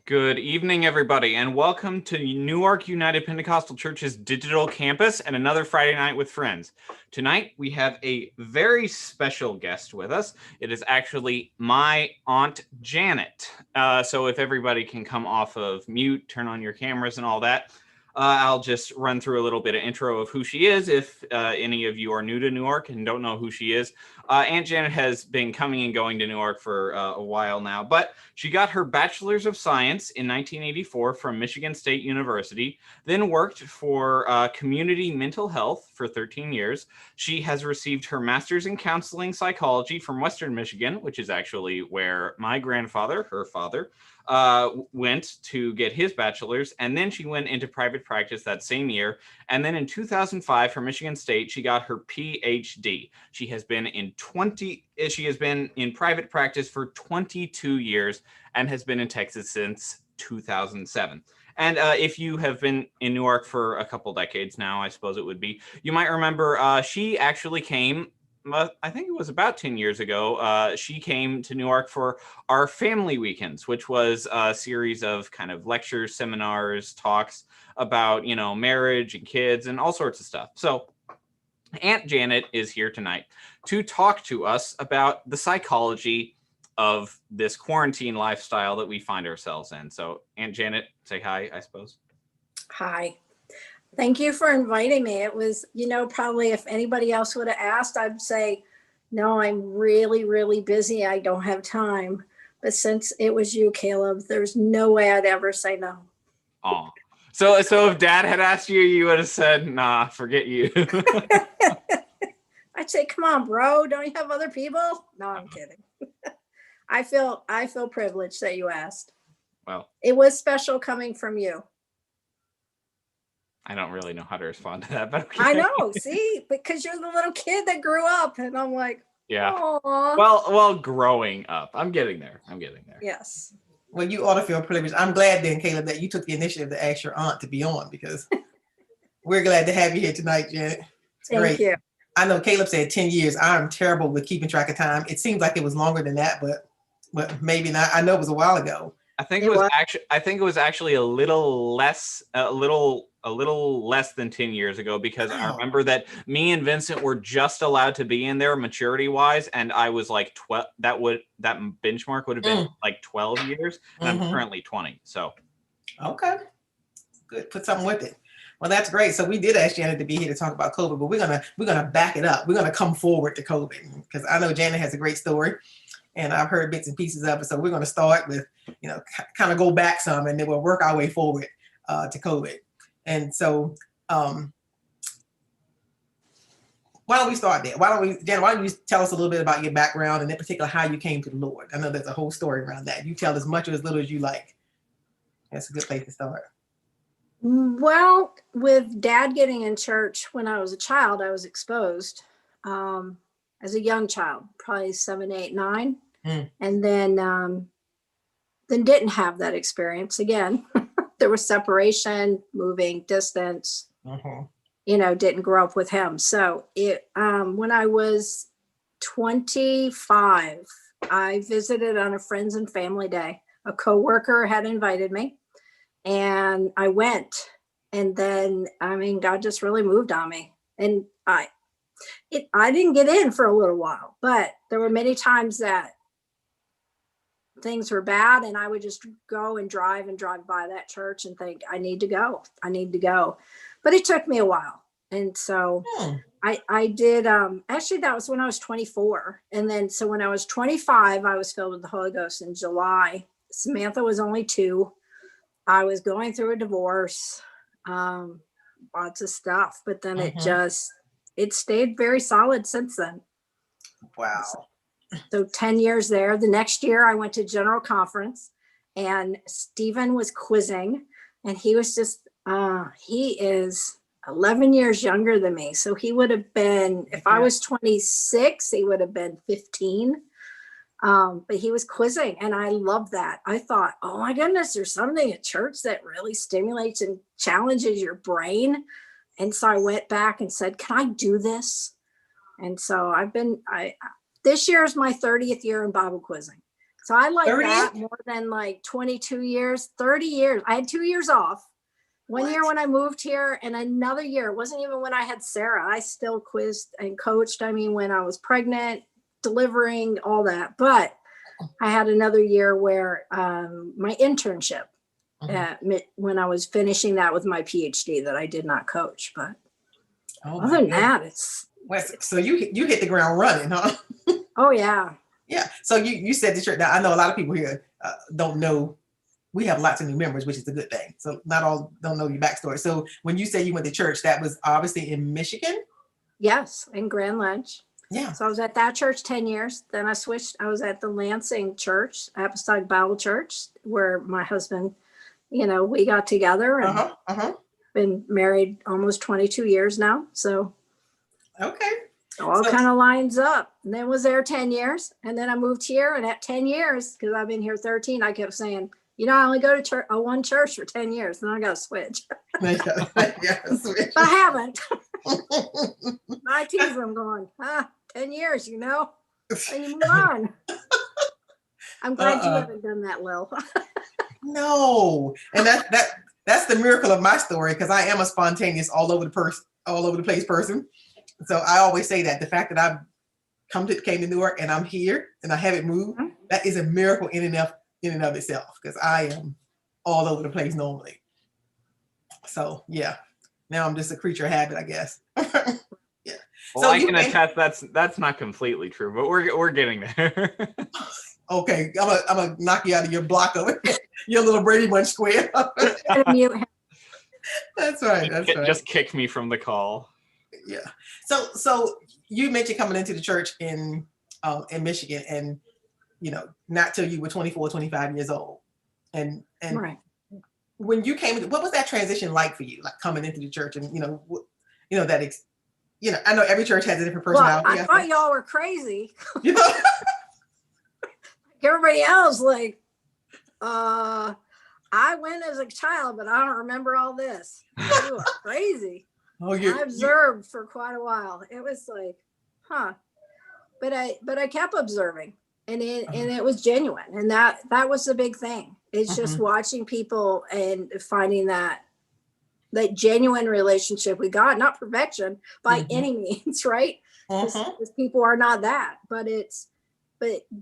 Good evening, everybody, and welcome to Newark United Pentecostal Church's digital campus and another Friday night with friends. Tonight, we have a very special guest with us. It is actually my Aunt Janet. So if everybody can come off of mute, turn on your cameras and all that, I'll just run through a little bit of intro of who she is if any of you are new to Newark and don't know who she is. Aunt Janet has been coming and going to Newark for a while now, but she got her Bachelor's of Science in 1984 from Michigan State University, then worked for community mental health for 13 years. She has received her Master's in Counseling Psychology from Western Michigan, which is actually where my grandfather, her father, went to get his bachelor's, and then she went into private practice that same year. And then in 2005 from Michigan State, she got her PhD. She has been in private practice for 22 years and has been in Texas since 2007. And if you have been in Newark for a couple decades now, I suppose it would be, you might remember she actually came, I think it was about 10 years ago, she came to Newark for our family weekends, which was a series of kind of lectures, seminars, talks about, marriage and kids and all sorts of stuff. So Aunt Janet is here tonight to talk to us about the psychology of this quarantine lifestyle that we find ourselves in. So Aunt Janet, say hi, I suppose. Hi. Thank you for inviting me. It was, probably if anybody else would have asked, I'd say, no, I'm really, really busy. I don't have time. But since it was you, Caleb, there's no way I'd ever say no. Oh, so if Dad had asked you, you would have said, nah, forget you. I'd say, come on, bro. Don't you have other people? No, I'm kidding. I feel privileged that you asked. Well, it was special coming from you. I don't really know how to respond to that, but okay. I know, see, because you're the little kid that grew up, and I'm like, yeah. Aww. Well, growing up, I'm getting there. Yes. Well, you ought to feel privileged. I'm glad then, Caleb, that you took the initiative to ask your aunt to be on, because we're glad to have you here tonight, Janet. It's Thank great. you. I know Caleb said 10 years. I'm terrible with keeping track of time. It seems like it was longer than that, but maybe not. I know it was a while ago. I think it was actually a little less than 10 years ago, because I remember that me and Vincent were just allowed to be in there maturity wise, and I was like 12. That benchmark would have been like 12 years, and I'm currently 20. So okay, good. Put something with it. Well, that's great. So we did ask Janet to be here to talk about COVID, but we're gonna back it up. We're gonna come forward to COVID, because I know Janet has a great story, and I've heard bits and pieces of it. So we're gonna start with, kind of go back some, and then we'll work our way forward to COVID. And so, why don't we start there? Janet, why don't you tell us a little bit about your background, and in particular how you came to the Lord? I know there's a whole story around that. You tell as much or as little as you like. That's a good place to start. Well, with Dad getting in church when I was a child, I was exposed as a young child, probably 7, 8, 9, and then didn't have that experience again. There was separation, moving, distance. Didn't grow up with him. So when I was 25, I visited on a friends and family day. A coworker had invited me, and I went. And then, God just really moved on me. And I didn't get in for a little while, but there were many times that things were bad, and I would just go and drive by that church and think, I need to go. But it took me a while. And so I did, actually that was when I was 24. And then, so when I was 25, I was filled with the Holy Ghost in July. Samantha was only 2. I was going through a divorce, lots of stuff, but then it stayed very solid since then. Wow. So 10 years there. The next year I went to General Conference, and Stephen was quizzing, and he was just, he is 11 years younger than me. So he would have been, if I was 26, he would have been 15. But he was quizzing, and I love that. I thought, oh my goodness, there's something at church that really stimulates and challenges your brain. And so I went back and said, can I do this? And so this year is my 30th year in Bible quizzing. So I like 30? that more than like 22 years, 30 years. I had 2 years off. One What? year when I moved here, and another year. It wasn't even when I had Sarah. I still quizzed and coached. I mean, when I was pregnant, delivering, all that. But I had another year where my internship, when I was finishing that with my PhD, that I did not coach. But Oh, other than that, it's so you hit the ground running, huh? oh yeah. Yeah. So you said the church. Now I know a lot of people here don't know. We have lots of new members, which is a good thing. So not all don't know your backstory. So when you say you went to church, that was obviously in Michigan. Yes, in Grand Ledge. Yeah. So I was at that church 10 years. Then I switched. I was at the Lansing Church, Apostolic Bible Church, where my husband, we got together and been married almost 22 years now. So okay. all kind of lines up. And then was there 10 years. And then I moved here, and at 10 years, because I've been here 13, I kept saying, I only go to church, one church for 10 years. Then I got to switch. But I haven't. I tease them going, 10 years, and you move on. I'm glad you haven't done that, Lil. No. And that's the miracle of my story, because I am a spontaneous all over the place person. So I always say that the fact that I've came to Newark and I'm here and I haven't moved, that is a miracle in and of itself, because I am all over the place normally. So yeah, now I'm just a creature of habit, I guess. Yeah. Well, so I can attest that's not completely true, but we're getting there. Okay, I'm gonna knock you out of your block over your little Brady Bunch square. That's right. That's right. Just kick me from the call. Yeah. So you mentioned coming into the church in Michigan, and not till you were 24, 25 years old, and right. When you came, what was that transition like for you, like coming into the church, and I know every church has a different personality. Well, I thought y'all were crazy. Everybody else, like, I went as a child, but I don't remember all this. You are crazy. I observed for quite a while. It was like, but I kept observing, and it was genuine, and that was the big thing. It's just watching people and finding that genuine relationship with God, not perfection by any means, right? Because people are not that, but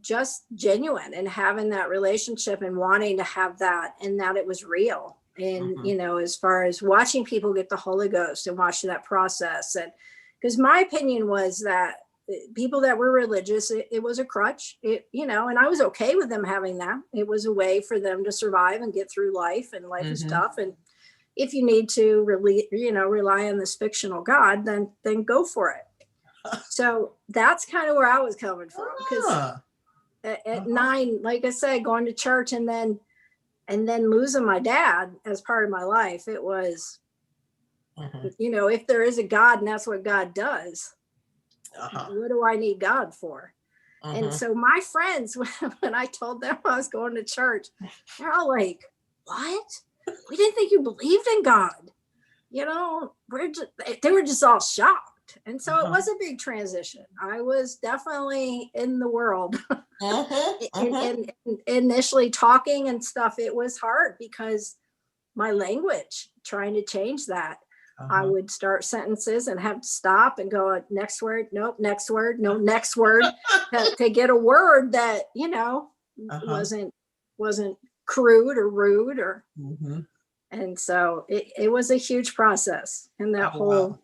just genuine, and having that relationship and wanting to have that, and that it was real. And, as far as watching people get the Holy Ghost and watching that process. And because my opinion was that people that were religious, it was a crutch, and I was okay with them having that. It was a way for them to survive and get through life, and life is tough. And if you need to really, rely on this fictional God, then go for it. So that's kind of where I was coming from, because at 9, like I said, going to church and then losing my dad as part of my life, it was, if there is a God and that's what God does, what do I need God for? And so my friends, when I told them I was going to church, they're all like, what? We didn't think you believed in God. They were just all shocked. And so it was a big transition. I was definitely in the world. And initially talking and stuff, it was hard because my language, trying to change that. I would start sentences and have to stop and go, next word, nope, next word, no, next word, to get a word that, wasn't crude or rude or, and so it was a huge process. And that whole,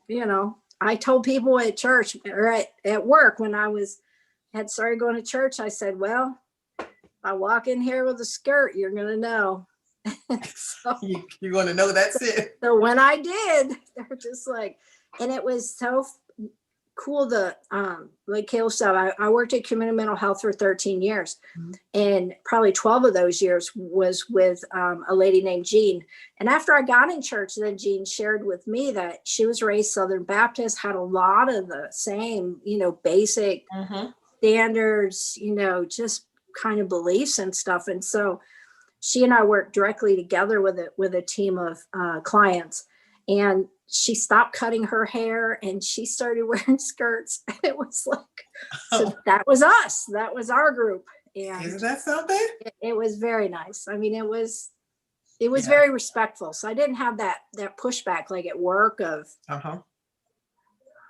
I told people at church or at work when I had started going to church, I said, well, if I walk in here with a skirt, you're going to know. So, you're going to know that's it. So when I did, they're just like, and it was so cool. Like Caleb said, I worked at community mental health for 13 years, and probably 12 of those years was with a lady named Jean. And after I got in church, then Jean shared with me that she was raised Southern Baptist, had a lot of the same, basic standards, just kind of beliefs and stuff. And so she and I worked directly together with a team of clients, and she stopped cutting her hair and she started wearing skirts. And it was like, so that was us. That was our group. And Isn't that something? it was very nice. I mean, it was Yeah. very respectful. So I didn't have that pushback like at work of, Uh-huh.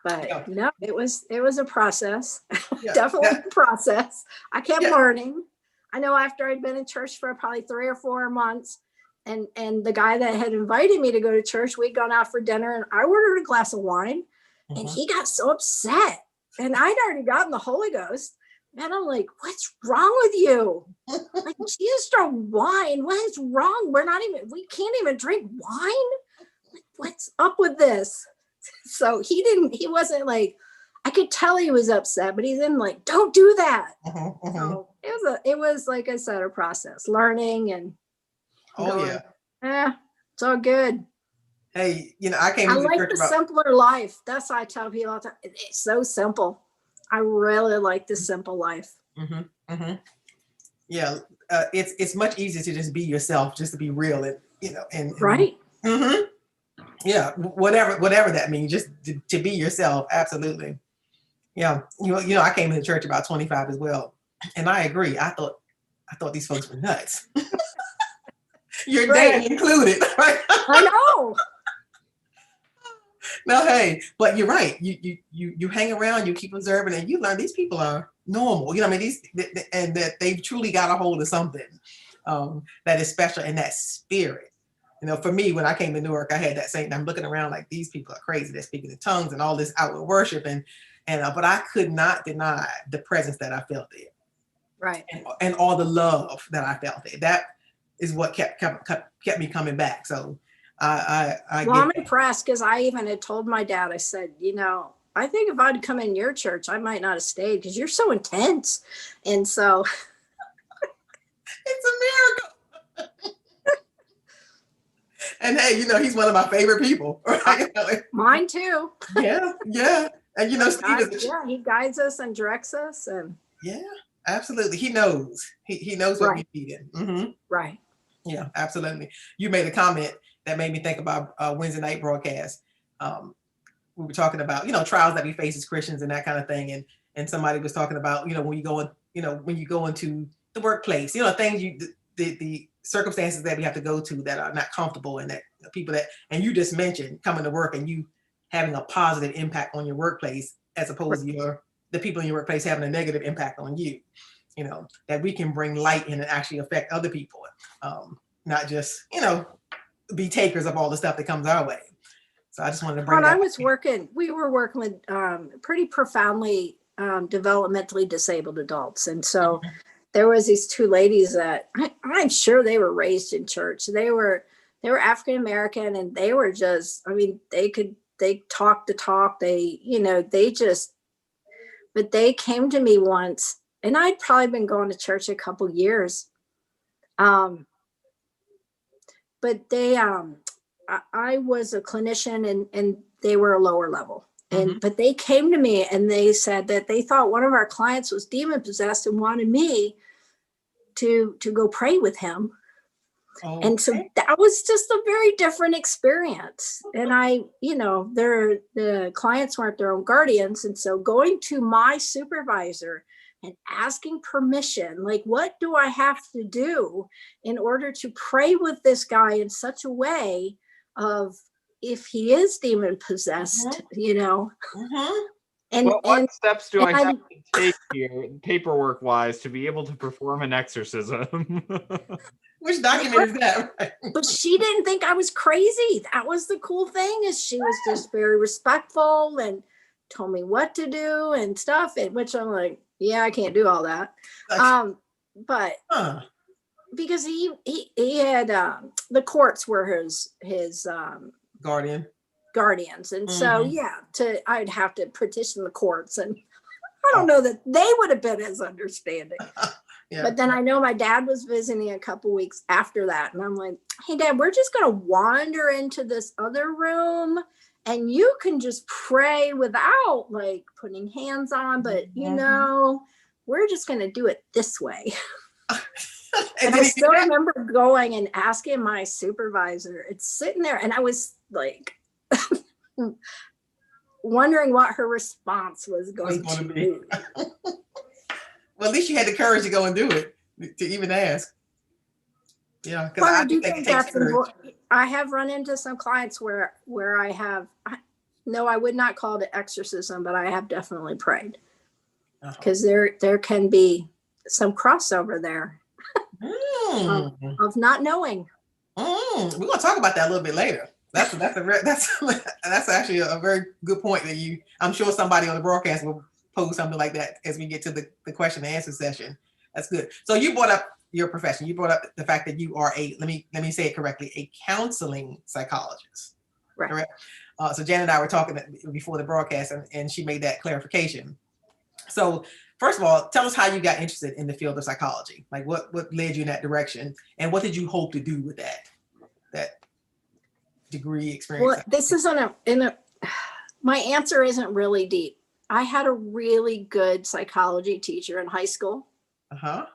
but Yeah. no, it was a process. Yeah. Definitely Yeah. a process. I kept Yeah. learning. I know after I'd been in church for probably 3 or 4 months, and the guy that had invited me to go to church, we'd gone out for dinner and I ordered a glass of wine, and he got so upset. And I'd already gotten the Holy Ghost. And I'm like, what's wrong with you? Like, Jesus, drunk wine. What is wrong? We can't even drink wine. Like, what's up with this? So he wasn't like, I could tell he was upset, but he didn't like, don't do that. So it was, like I said, a process, learning and going, it's all good. Hey, I came I to the like church the about simpler life. That's what I tell people all the time. It's so simple. I really like the simple life. Yeah, it's much easier to just be yourself, just to be real, and Right. Yeah, whatever that means, just to be yourself. Absolutely. Yeah, I came to the church about 25 as well, and I agree. I thought these folks were nuts. Your dad included, right? I know. No, hey, but you're right. You hang around, you keep observing, and you learn these people are normal. I mean, and that they've truly got a hold of something that is special in that spirit. For me, when I came to Newark, I had that same. I'm looking around like these people are crazy. They're speaking in tongues and all this outward worship, but I could not deny the presence that I felt there, right? And all the love that I felt there. That is what kept me coming back. So. I'm impressed because I even had told my dad, I said, I think if I'd come in your church, I might not have stayed because you're so intense. And so it's a miracle. And hey, he's one of my favorite people. Right? Mine too. Yeah. And Steve he guides us and directs us. And yeah, absolutely. He knows. He knows what we need in. Right. Yeah, absolutely. You made a comment that made me think about Wednesday night broadcast. We were talking about, trials that we face as Christians and that kind of thing. And somebody was talking about, when you go into the workplace, things the circumstances that we have to go to that are not comfortable, and that people and you just mentioned coming to work and you having a positive impact on your workplace as opposed to the people in your workplace having a negative impact on you. That we can bring light in and actually affect other people, not just, be takers of all the stuff that comes our way. So I just wanted to bring that. We were working with pretty profoundly developmentally disabled adults. And so there was these 2 ladies that I'm sure they were raised in church. They were African-American, and they were just, I mean, they talked the talk. But they came to me once, and I'd probably been going to church a couple years. But they, I was a clinician, and they were a lower level. But they came to me and they said that they thought one of our clients was demon possessed and wanted me to go pray with him. Okay. And so that was just a very different experience. And the clients weren't their own guardians. And so going to my supervisor and asking permission, like, what do I have to do in order to pray with this guy in such a way of, if he is demon possessed, And what steps do I have to take here, paperwork wise, to be able to perform an exorcism? Which document is that? But she didn't think I was crazy. That was the cool thing, is she was just very respectful and told me what to do and stuff. Which I'm like, yeah, I can't do all that. But because he had the courts were his guardians, and so I'd have to petition the courts, and I don't know that they would have been as understanding. But then I know my dad was visiting a couple weeks after that, and I'm like, hey Dad, we're just gonna wander into this other room and you can just pray without like putting hands on, but we're just gonna do it this way. And I still remember going and asking my supervisor, it's sitting there, and I was like wondering what her response was going to be. Well, at least you had the courage to go and do it, to even ask. Yeah, because Well, I I do think that think takes that's courage. important. I have run into some clients where I have, no, I would not call it exorcism, but I have definitely prayed, Uh-huh. because there can be some crossover there Mm. of not knowing. We're gonna talk about that a little bit later. That's that's actually a very good point that you. I'm sure somebody on the broadcast will pose something like that as we get to the question and answer session. That's good. So you brought up your profession. You brought up the fact that you are a, let me say it correctly, a counseling psychologist. Right. Correct. So Jan and I were talking before the broadcast, and she made that clarification. So first of all, tell us how you got interested in the field of psychology. Like what led you in that direction, and what did you hope to do with that degree experience? Well, this isn't my answer isn't really deep. I had a really good psychology teacher in high school, Uh-huh.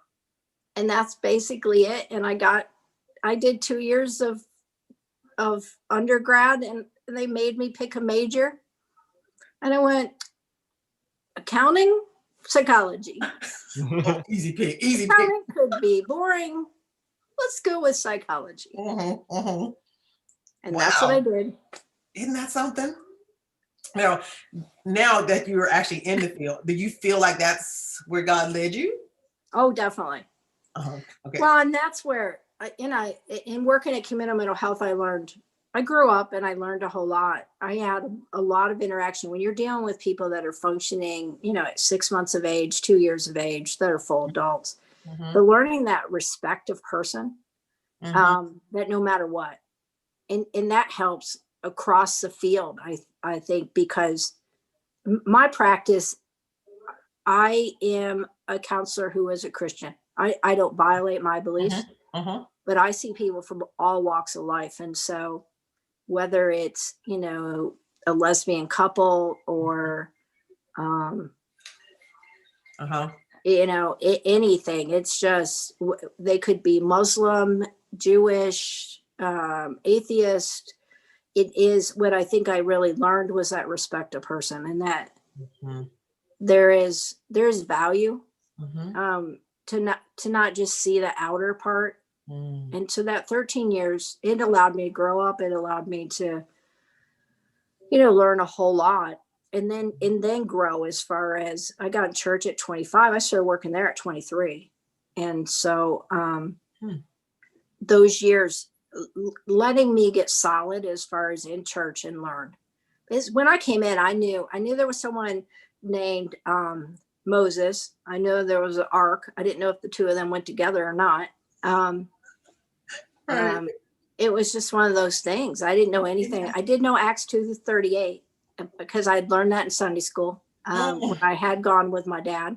and that's basically it. And I did 2 years of undergrad, and they made me pick a major, and I went accounting, psychology. Oh, easy pick. Accounting could be boring. Let's go with psychology. And that's what I did. Isn't that something? Now that you're actually in the field, do you feel like that's where God led you? Oh, definitely. Okay. Well, and that's where in working at community mental health, I grew up and I learned a whole lot. I had a lot of interaction when you're dealing with people that are functioning, at 6 months of age, 2 years of age, that are full adults. The learning that respect of person, that no matter what, and that helps across the field. I think, because my practice, I am a counselor who is a Christian. I don't violate my beliefs, but I see people from all walks of life. And so whether it's, a lesbian couple or, anything, it's just, they could be Muslim, Jewish, atheist. It is what I think I really learned was that respect a person, and that there's value, to not just see the outer part. And so that 13 years, it allowed me to grow up. It allowed me to, learn a whole lot, and then grow. As far as, I got in church at 25, I started working there at 23. And so those years letting me get solid as far as in church and learn. Is when I came in, I knew there was someone named Moses. I know there was an ark. I didn't know if the two of them went together or not. It was just one of those things. I didn't know anything. I did know Acts 2:38 because I had learned that in Sunday school when I had gone with my dad.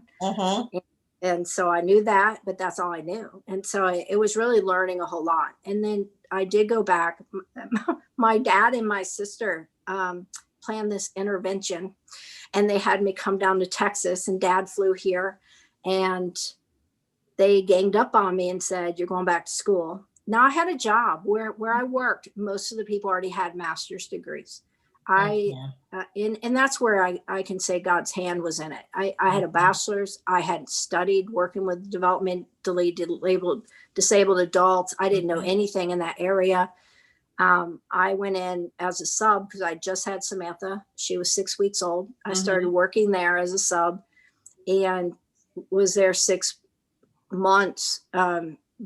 And so I knew that, but that's all I knew. And so it was really learning a whole lot. And then I did go back. My dad and my sister planned this intervention, and they had me come down to Texas, and Dad flew here, and they ganged up on me and said, "You're going back to school." Now, I had a job where I worked. Most of the people already had master's degrees. And that's where I can say God's hand was in it. I had a bachelor's. I had studied working with developmentally disabled adults. I didn't know anything in that area. I went in as a sub because I just had Samantha. She was 6 weeks old. I started working there as a sub and was there 6 months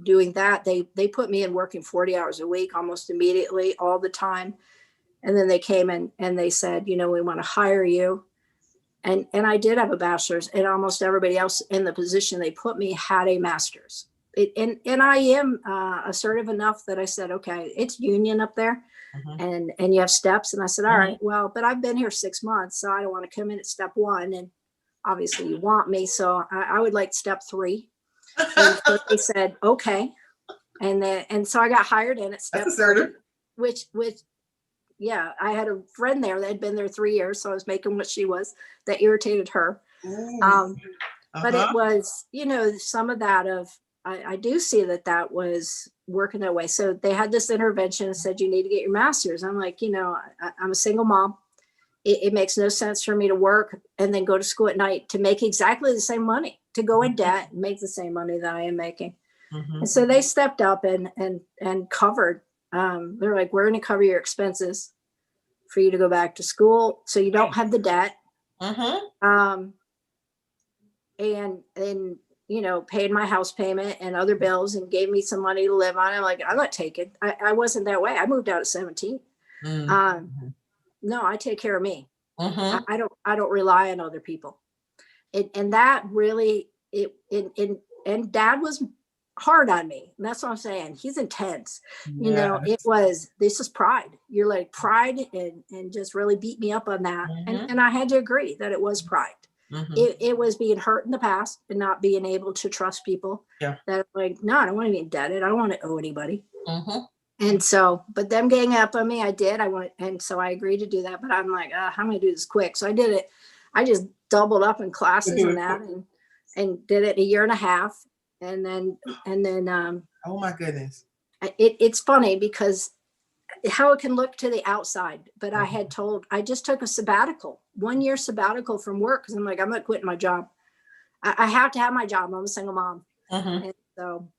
doing that. They put me in working 40 hours a week almost immediately, all the time. And then they came in and they said, we want to hire you. And I did have a bachelor's, and almost everybody else in the position they put me had a master's. And I am assertive enough that I said, okay, it's union up there, and you have steps. And I said, all right, well, but I've been here 6 months, so I don't want to come in at step 1. And obviously you want me, so I would like step 3. And so they said, okay. And so I got hired in at step 3, which yeah, I had a friend there that had been there 3 years, so I was making what she was. That irritated her. But it was, some of that I do see that was working that way. So they had this intervention and said, you need to get your master's. I'm like, I'm a single mom. It makes no sense for me to work and then go to school at night to make exactly the same money. to go in debt and make the same money that I am making. Mhm. And so they stepped up and covered. They're like, we're going to cover your expenses for you to go back to school, so you don't have the debt. Mhm. And paid my house payment and other bills and gave me some money to live on. I'm like, I'm not taking. I wasn't that way. I moved out at 17. Mhm. No, I take care of me. Mhm. I don't rely on other people. And that really and Dad was hard on me. And that's what I'm saying. He's intense. This is pride. You're like pride and just really beat me up on that. Mhm. And I had to agree that it was pride. Mhm. It was being hurt in the past and not being able to trust people. Yeah. That like, no, I don't want to be indebted. I don't want to owe anybody. Mhm. And so, but them getting up on me, I did. And so I agreed to do that. But I'm like, I'm going to do this quick. So I did it. I just doubled up in classes and that, and did it a year and a half. And then, Oh my goodness. it's funny because how it can look to the outside, but I just took a sabbatical, 1 year sabbatical from work. Cause I'm like, I'm not quitting my job. I have to have my job. I'm a single mom. Mhm. And so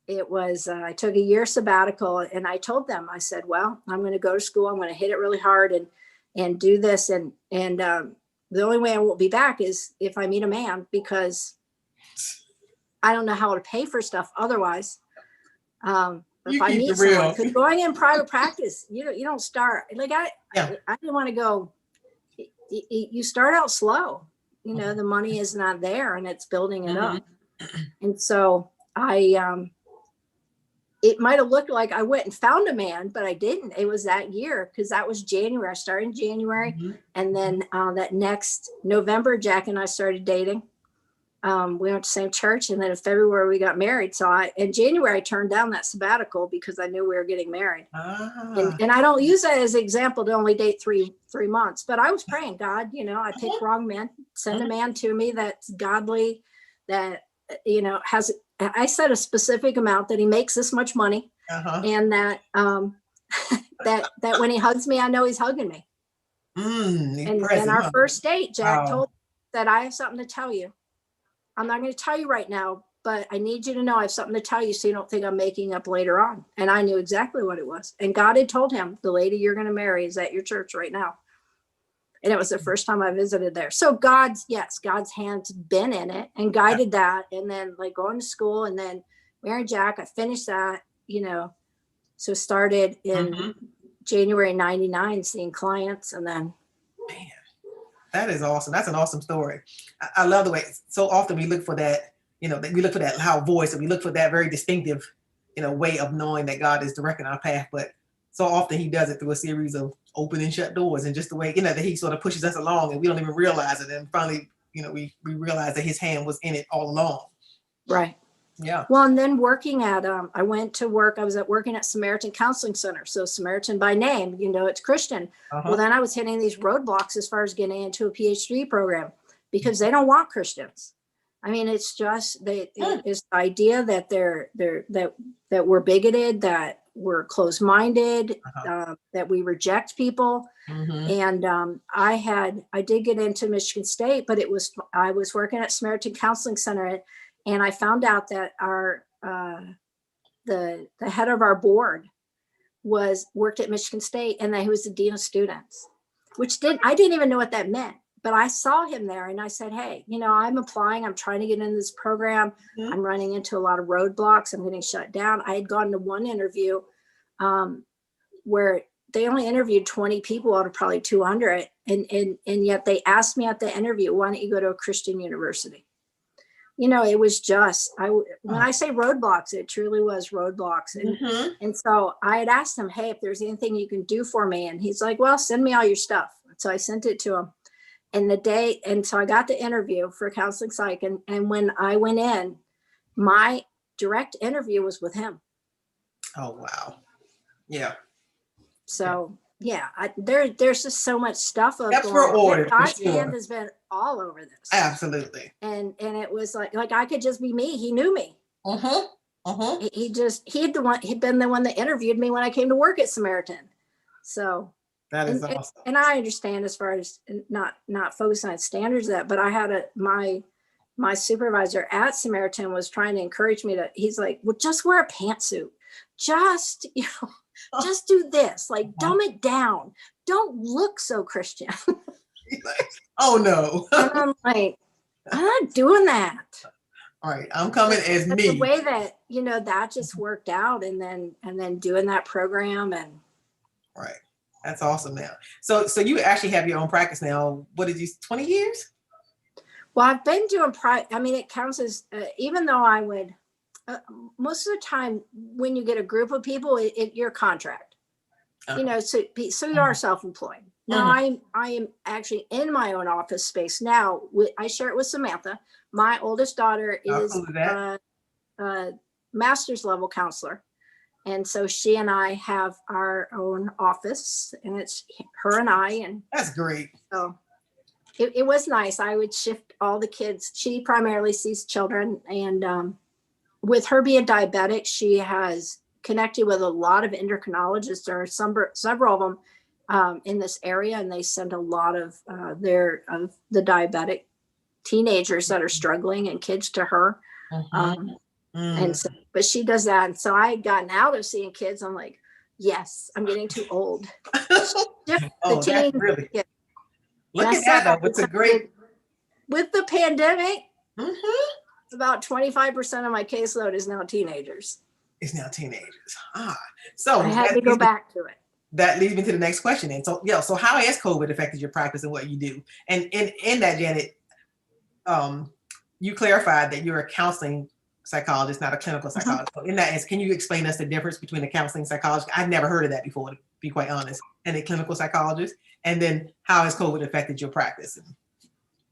it was, I took a year sabbatical and I told them, I said, well, I'm going to go to school. I'm going to hit it really hard and do this. And the only way I won't be back is if I meet a man, because I don't know how to pay for stuff otherwise. If I meet someone, because going in private practice, you don't start like I didn't want to go. You start out slow. The money is not there, and it's building it up. And so it might have looked like I went and found a man, but I didn't. It was that year because that was January. I started in January, and then that next November, Jack and I started dating. We went to the same church, and then in February we got married. So in January I turned down that sabbatical because I knew we were getting married. And I don't use that as an example to only date three months, but I was praying, God, I picked wrong men, send a man to me that's godly, that has. I said a specific amount that he makes this much money, and that that when he hugs me, I know he's hugging me. And our first date, Jack told me that I have something to tell you. I'm not going to tell you right now, but I need you to know I have something to tell you so you don't think I'm making up later on. And I knew exactly what it was. And God had told him, the lady you're going to marry is at your church right now. And it was the first time I visited there. So God's hand's been in it and guided that. And then like going to school and then marrying Jack, I finished that, so started in January 99, seeing clients. And then. Man, that is awesome. That's an awesome story. I love the way so often we look for that, we look for that loud voice and we look for that very distinctive, way of knowing that God is directing our path. But so often he does it through a series of open and shut doors and just the way, that he sort of pushes us along and we don't even realize it. And finally, we realize that his hand was in it all along. Right. Yeah. Well, and then working at, I went to work, I was working at Samaritan Counseling Center. So Samaritan by name, it's Christian. Well, then I was hitting these roadblocks as far as getting into a PhD program because they don't want Christians. I mean, it's just, it's the idea that that we're bigoted, that we're closed-minded, that we reject people. And I did get into Michigan State, but I was working at Samaritan Counseling Center. And I found out that our the head of our board worked at Michigan State, and that he was the dean of students, I didn't even know what that meant. But I saw him there, and I said, "Hey, I'm applying. I'm trying to get into this program. I'm running into a lot of roadblocks. I'm getting shut down." I had gone to one interview where they only interviewed 20 people out of probably 200, and yet they asked me at the interview, "Why don't you go to a Christian university?" It was just, when I say roadblocks, it truly was roadblocks. And so I had asked him, "Hey, if there's anything you can do for me." And he's like, "Well, send me all your stuff." So I sent it to him. And so I got the interview for counseling psych. And when I went in, my direct interview was with him. Oh, wow. Yeah. So there's just so much stuff. That's for order. God's hand has been all over this. Absolutely. And it was like I could just be me. He knew me. He'd been the one that interviewed me when I came to work at Samaritan. So that is awesome. And I understand as far as not focusing on standards but I had my my supervisor at Samaritan was trying to encourage me to, he's like, well, just wear a pantsuit. Just, just do this, like dumb it down. Don't look so Christian. Like, oh no. And I'm like, I'm not doing that. All right, I'm coming as But me. the way that, that just worked out, and then doing that program, and Right. That's awesome now. So you actually have your own practice now. What did you, 20 years? well, I've been doing it counts as, even though I would, most of the time when you get a group of people, your contract, Okay. so you are self-employed. Now I am actually in my own office space now. I share it with Samantha. My oldest daughter is a master's level counselor. And so she and I have our own office, and it's her and I. And that's great. So it was nice. I would shift all the kids. She primarily sees children. And with her being diabetic, she has connected with a lot of endocrinologists. There are several of them in this area, and they send a lot of the diabetic teenagers that are struggling and kids to her. And so, but she does that. And so I had gotten out of seeing kids. I'm like, yes, I'm getting too old. Oh, that's really. Yeah. Look at that though. It's a great. With the pandemic, about 25% of my caseload is now teenagers. It's now teenagers. So I had to go back to it. That leads me to the next question. And so, so how has COVID affected your practice and what you do? And in that, Janet, you clarified that you're a counseling psychologist, not a clinical psychologist. So in that, can you explain us the difference between a counseling psychologist? I've never heard of that before, to be quite honest, and a clinical psychologist. And then how has COVID affected your practice?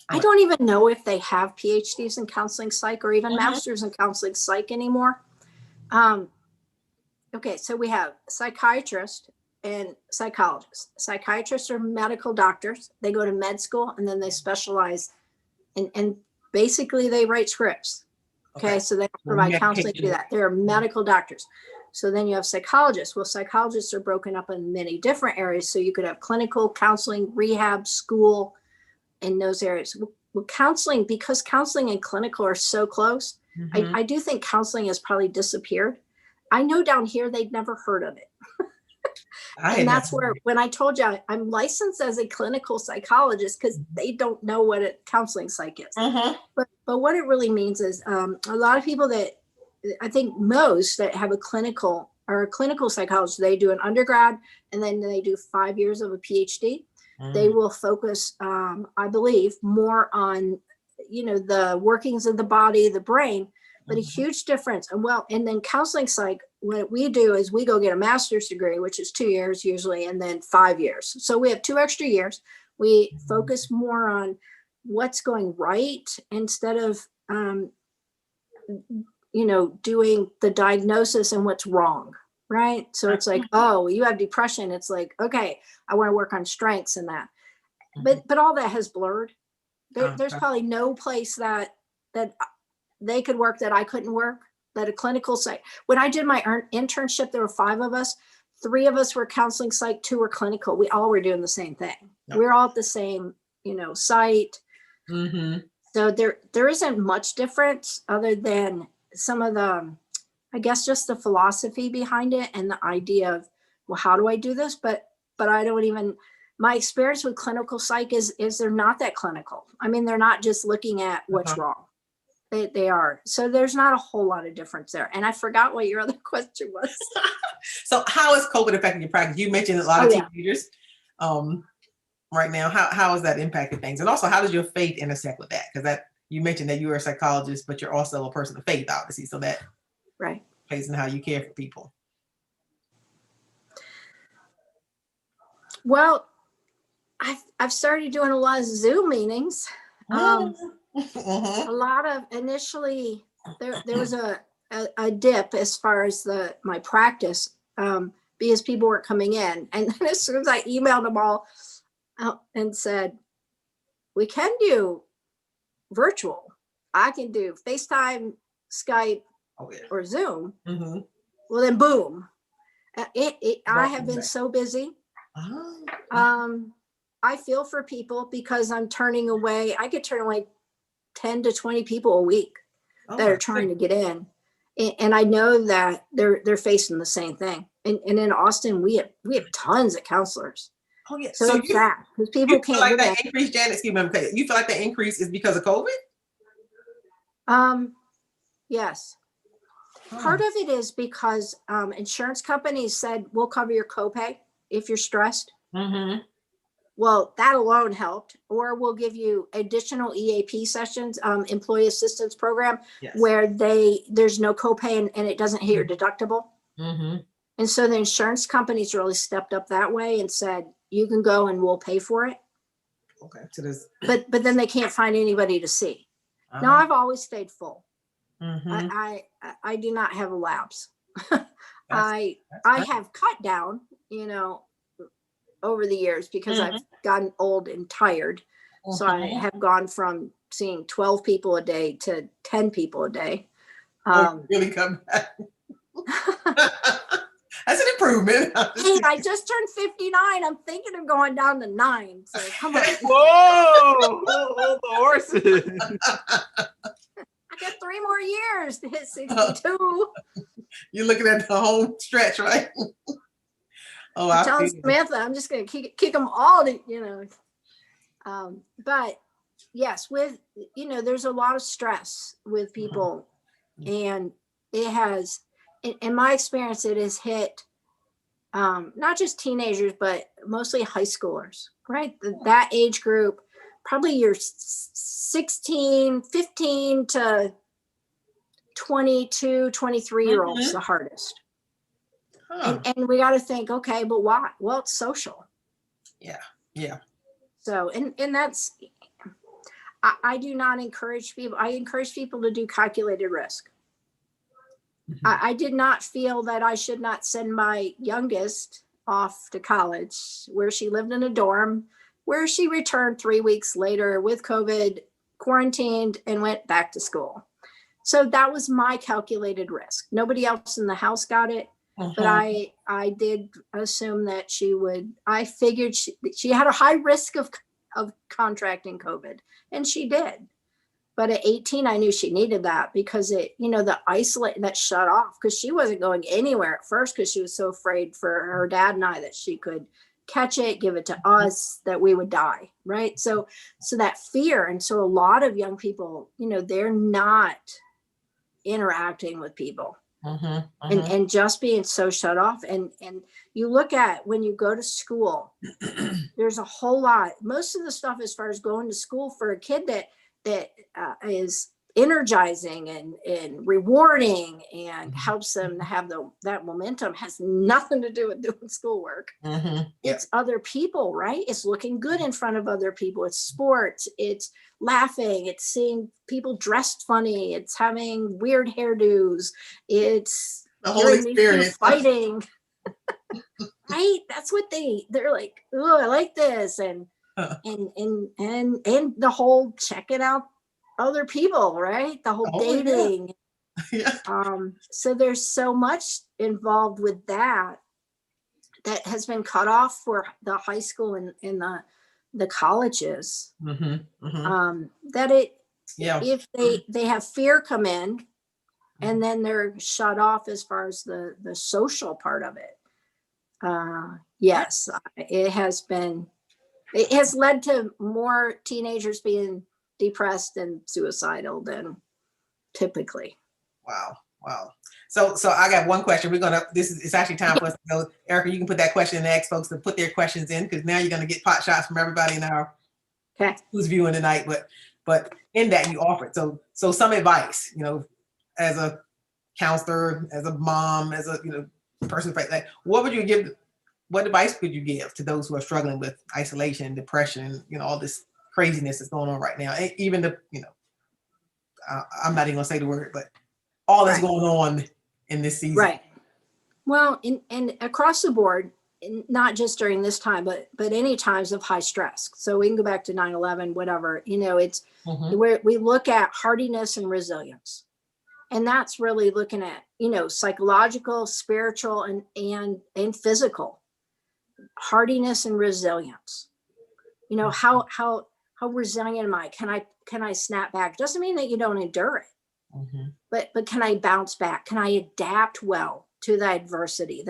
I don't even know if they have PhDs in counseling psych or even masters in counseling psych anymore. Okay, so we have psychiatrists and psychologists. Psychiatrists are medical doctors. They go to med school and then they specialize and basically they write scripts. Okay, so they provide counseling to do that. They're medical doctors. So then you have psychologists. Well, psychologists are broken up in many different areas. So you could have clinical, counseling, rehab, school, in those areas. Well, counseling, because counseling and clinical are so close, I do think counseling has probably disappeared. I know down here they'd never heard of it. And that's where, when I told you I'm licensed as a clinical psychologist, because they don't know what a counseling psych is. But what it really means is a lot of people that I think most that have a clinical psychologist, they do an undergrad and then they do 5 years of a PhD. They will focus, I believe, more on, the workings of the body, the brain, but a huge difference. And then counseling psych, what we do is we go get a master's degree, which is 2 years usually, and then 5 years. So we have 2 extra years. We focus more on what's going right instead of, doing the diagnosis and what's wrong. Right. So it's like, oh, you have depression. It's like, okay, I want to work on strengths and that. But all that has blurred. There's probably no place that they could work that I couldn't work, that a clinical psych. When I did my internship, there were 5 of us. 3 of us were counseling psych, 2 were clinical. We all were doing the same thing. We're all at the same, site. So there isn't much difference other than some of the, I guess, just the philosophy behind it and the idea of, well, how do I do this? But I don't even, my experience with clinical psych is they're not that clinical. I mean, they're not just looking at what's wrong. They are. So there's not a whole lot of difference there. And I forgot what your other question was. So how is COVID affecting your practice? You mentioned a lot of teenagers right now. How has that impacted things? And also, how does your faith intersect with that? Because you mentioned that you are a psychologist, but you're also a person of faith, obviously. So that plays in how you care for people. Well, I've started doing a lot of Zoom meetings. A lot of initially there was a dip as far as my practice because people weren't coming in, and then as soon as I emailed them all and said we can do virtual, I can do FaceTime, Skype, or Zoom. Well, then boom, I have been so busy. I feel for people because I'm turning away. I could turn away 10 to 20 people a week Oh, that are trying to get in. And I know that they're facing the same thing. And in Austin, we have tons of counselors. oh yeah. So it's sad because people you feel can't like get in. that increase, Janet, excuse me, okay, you feel like the increase is because of COVID? Yes. Part of it is because insurance companies said, we'll cover your copay if you're stressed. Mm-hmm. Well, that alone helped. Or we'll give you additional EAP sessions, employee assistance program, Yes. where there's no copay and it doesn't hit your deductible. Mm-hmm. And so the insurance companies really stepped up that way and said, you can go and we'll pay for it. Okay. So there's But then they can't find anybody to see. Now, I've always stayed full. mm-hmm. I do not have a lapse. That's I great. have cut down, over the years because Mhm. I've gotten old and tired. So I Mhm. have gone from seeing 12 people a day to 10 people a day. Really come back. That's an improvement. Hey, I just turned 59. I'm thinking of going down to 9. So come on. Whoa! Hold the horses. I got 3 more years to hit 62. You're looking at the home stretch, right? Oh, I'm I telling feel you. Samantha, I'm just going to kick them all to, but yes, there's a lot of stress with people, and it has, in my experience, it has hit not just teenagers, but mostly high schoolers, right? That age group, probably your 15 to 22, 23-year-olds, the hardest. Huh. And we got to think, okay, but why? Well, it's social. Yeah. Yeah. So, and that's, I do not encourage people. I encourage people to do calculated risk. Mhm. I did not feel that I should not send my youngest off to college, where she lived in a dorm, where she returned 3 weeks later with COVID, quarantined, and went back to school. So that was my calculated risk. Nobody else in the house got it. But Mhm. I did assume that she would. I figured she had a high risk of contracting COVID, and she did. But at 18, I knew she needed that because the isolate that shut off, because she wasn't going anywhere at first because she was so afraid for her dad and I that she could catch it, give it to us, that we would die, right? So that fear, and so a lot of young people, they're not interacting with people. Mhm. And just being so shut off. And you look at when you go to school, there's a whole lot. Most of the stuff as far as going to school for a kid that is energizing and rewarding and helps them to have that momentum has nothing to do with doing schoolwork. Mhm. It's other people, right? It's looking good in front of other people. It's sports. It's laughing. It's seeing people dressed funny. It's having weird hairdos. It's The whole hearing these two experience. fighting. Right? That's what they're like. Oh, I like this, and the whole checking out other people, right? The whole Oh, yeah. dating. Yeah. So there's so much involved with that has been cut off for the high school and the colleges. Mhm. Mhm. That Yeah. if they have fear come in, and then they're shut off as far as the social part of it. Yes, it has led to more teenagers being depressed and suicidal than typically. Wow. Wow. So I got one question. It's actually time for us to go. Erica, you can put that question and ask folks to put their questions in, because now you're going to get pot shots from everybody in our Okay. who's viewing tonight. But in that you offered. So some advice, as a counselor, as a mom, as a person like, what advice would you give to those who are struggling with isolation, depression, all this craziness that's going on right now? Even I'm not even gonna say the word, but all that's going on in this season. Right. Well, and across the board, not just during this time, but any times of high stress. So we can go back to 9/11, whatever. It's where we look at hardiness and resilience, and that's really looking at psychological, spiritual, and physical hardiness and resilience. How How resilient am I? Can I snap back? Doesn't mean that you don't endure it, but can I bounce back? Can I adapt well to the adversity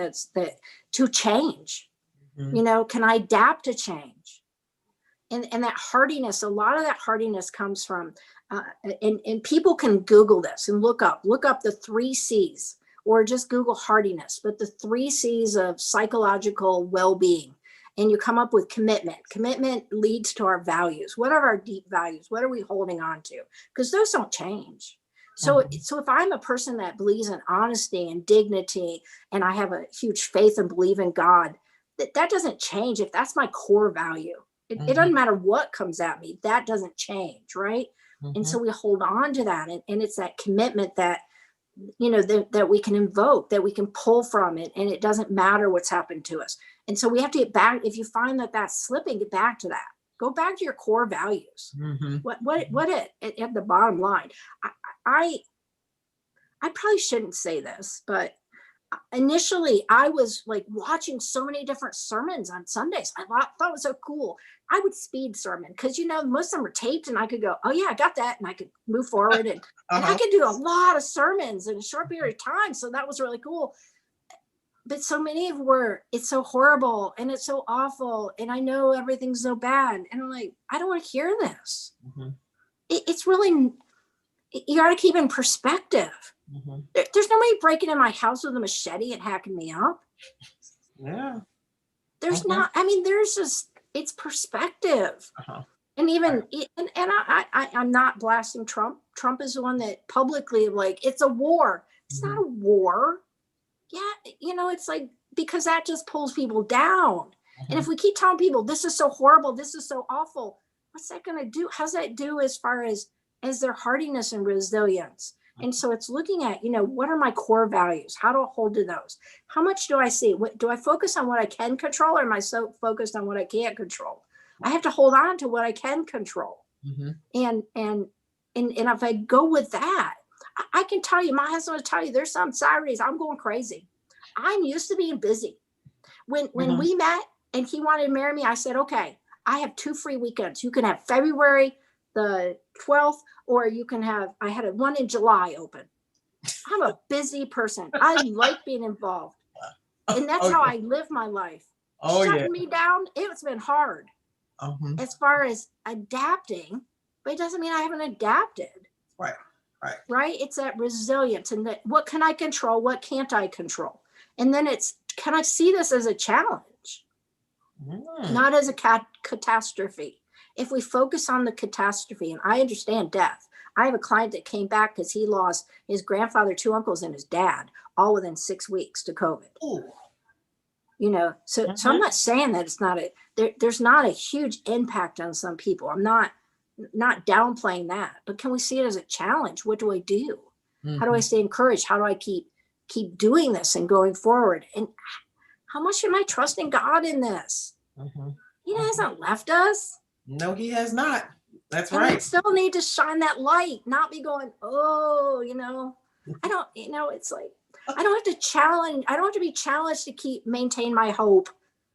to change? You know, can I adapt to change? And that hardiness, a lot of that hardiness comes from, and people can Google this and look up the 3 C's, or just Google hardiness, but the 3 C's of psychological well-being. And you come up with commitment. Commitment leads to our values. What are our deep values? What are we holding on to? Because those don't change. So if I'm a person that believes in honesty and dignity, and I have a huge faith and believe in God, that doesn't change. If that's my core value, it doesn't matter what comes at me, that doesn't change, right? And so we hold on to that. And it's that commitment that, you know, that we can invoke, that we can pull from it. And it doesn't matter what's happened to us. And so we have to get back. If you find that that's slipping, get back to that. Go back to your core values. What at the bottom line, I probably shouldn't say this, but initially I was like watching so many different sermons on Sundays. I thought it was so cool. I would speed sermon because, you know, most of them were taped and I could go, oh yeah, I got that. And I could move forward and I could do a lot of sermons in a short period of time. So that was really cool. But so many of were, it's so horrible and it's so awful. And I know everything's so bad. And I'm like, I don't want to hear this. It's really, you got to keep in perspective. There's nobody breaking in my house with a machete and hacking me up. Yeah. There's not, I mean, there's just, it's perspective. And even, and I'm not blasting Trump. Trump is the one that publicly, like, it's a war. It's not a war. Yeah. You know, it's like, because that just pulls people down. And if we keep telling people, this is so horrible, this is so awful, what's that going to do? How's that do as far as their hardiness and resilience? And so it's looking at, you know, what are my core values? How do I hold to those? How much do I see? What do I focus on what I can control, or am I so focused on what I can't control? I have to hold on to what I can control. And if I go with that, I can tell you, my husband will tell you, there's some Saturdays I'm going crazy. I'm used to being busy. When we met and he wanted to marry me, I said, okay, I have 2 free weekends. You can have February the 12th, or you can have, I had one in July open. I'm a busy person. I like being involved. And that's how I live my life. Shutting me down, it's been hard as far as adapting, but it doesn't mean I haven't adapted. Right. It's that resilience, and that what can I control? What can't I control? And then it's, can I see this as a challenge? Not as a catastrophe. If we focus on the catastrophe, and I understand death. I have a client that came back because he lost his grandfather, 2 uncles, and his dad all within 6 weeks to COVID. You know, so I'm not saying that it's not there's not a huge impact on some people. I'm not downplaying that, but can we see it as a challenge? What do I do? How do I stay encouraged? How do I keep doing this and going forward? And how much am I trusting God in this? He hasn't left us. No, he has not. That's and right. We still need to shine that light, not be going, oh, you know, I don't, you know, it's like, I don't have to challenge. I don't have to be challenged to maintain my hope.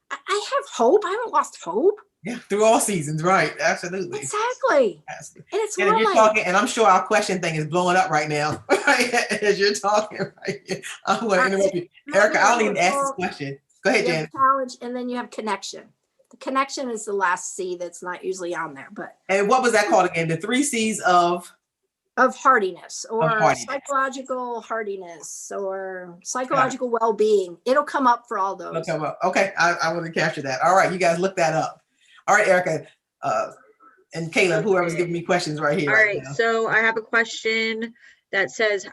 I have hope. I haven't lost hope. Yeah, through all seasons, right? Absolutely. Exactly. And it's and you're talking, and I'm sure our question thing is blowing up right now, right? As you're talking, right? I'm going to interrupt you, Erica. I don't even ask this question. Go ahead, Jan. Challenge, and then you have connection. The connection is the last C that's not usually on there, but. And what was that called again? The 3 C's of hardiness, or psychological hardiness, or psychological well-being. It'll come up for all those. It'll come up. Okay, I want to capture that. All right, you guys look that up. All right, Erica, and Caleb, whoever's giving me questions right here. All right, so I have a question that says,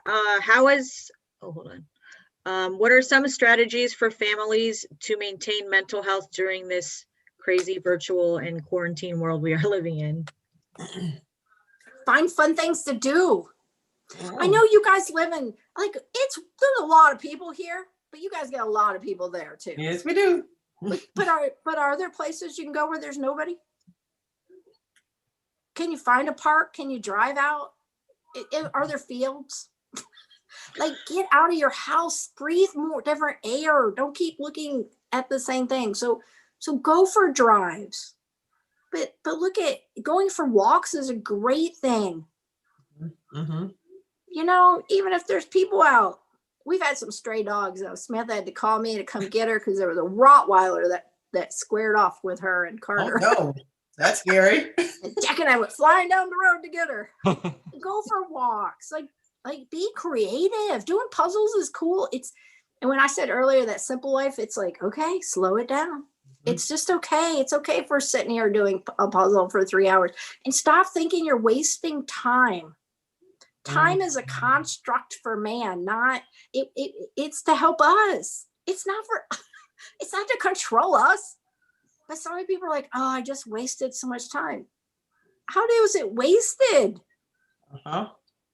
what are some strategies for families to maintain mental health during this crazy virtual and quarantine world we are living in? Find fun things to do. I know you guys live in, like, there's a lot of people here, but you guys get a lot of people there too. Yes, we do. But are there places you can go where there's nobody? Can you find a park? Can you drive out? Are there fields? Like, get out of your house, breathe more different air. Don't keep looking at the same thing. So go for drives. but look at going for walks is a great thing. Mm-hmm. You know, even if there's people out. We've had some stray dogs though. Smith had to call me to come get her because there was a Rottweiler that squared off with her and Carter. Oh no, that's scary. And Jack and I went flying down the road to get her. Go for walks, like be creative. Doing puzzles is cool. And when I said earlier that simple life, it's like, okay, slow it down. It's just okay. It's okay if we're sitting here doing a puzzle for 3 hours, and stop thinking you're wasting time. Time is a construct for man, not it's to help us. It's not to control us. But so many people are like, oh, I just wasted so much time. How was it wasted?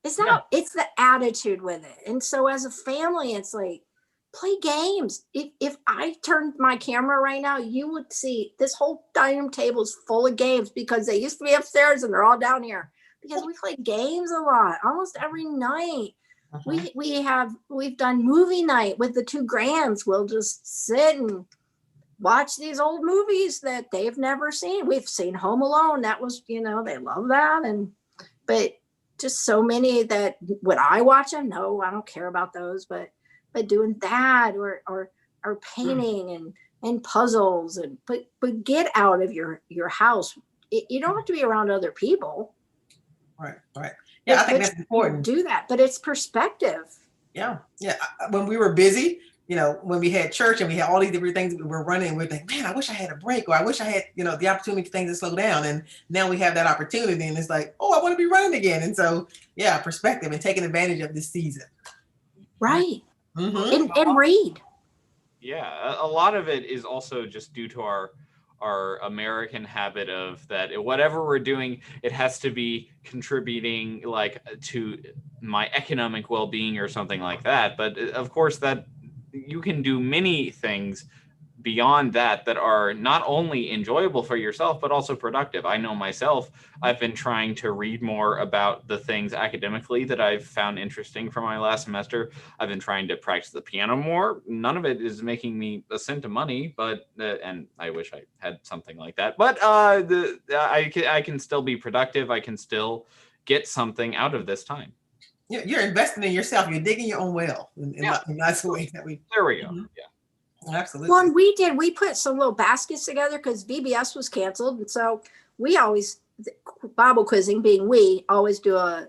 It's not, it's the attitude with it. And so as a family, it's like, play games. If I turned my camera right now, you would see this whole dining room table is full of games because they used to be upstairs and they're all down here. Because we play games a lot, almost every night. We've done movie night with the 2 grands. We'll just sit and watch these old movies that they've never seen. We've seen Home Alone. That was, they love that. But just so many that would I watch them? No, I don't care about those. But doing that or painting and puzzles but get out of your house. You don't have to be around other people. Right. Yeah, I think that's important. Do that, but it's perspective. Yeah. When we were busy, when we had church and we had all these different things that we were running, we're like, man, I wish I had a break, or I wish I had, the opportunity for things to slow down. And now we have that opportunity, and it's like, oh, I want to be running again. And so, yeah, perspective and taking advantage of this season. Right. And read. Yeah, a lot of it is also just due to our American habit of that whatever we're doing, it has to be contributing like to my economic well-being or something like that. But of course that you can do many things beyond that are not only enjoyable for yourself, but also productive. I know myself, I've been trying to read more about the things academically that I've found interesting for my last semester. I've been trying to practice the piano more. None of it is making me a cent of money, but and I wish I had something like that. But I can still be productive. I can still get something out of this time. You're investing in yourself. You're digging your own well. And that's the way that we. There we go. Yeah. Absolutely. Well, and we put some little baskets together because VBS was canceled. And so we always, Bible quizzing being we always do a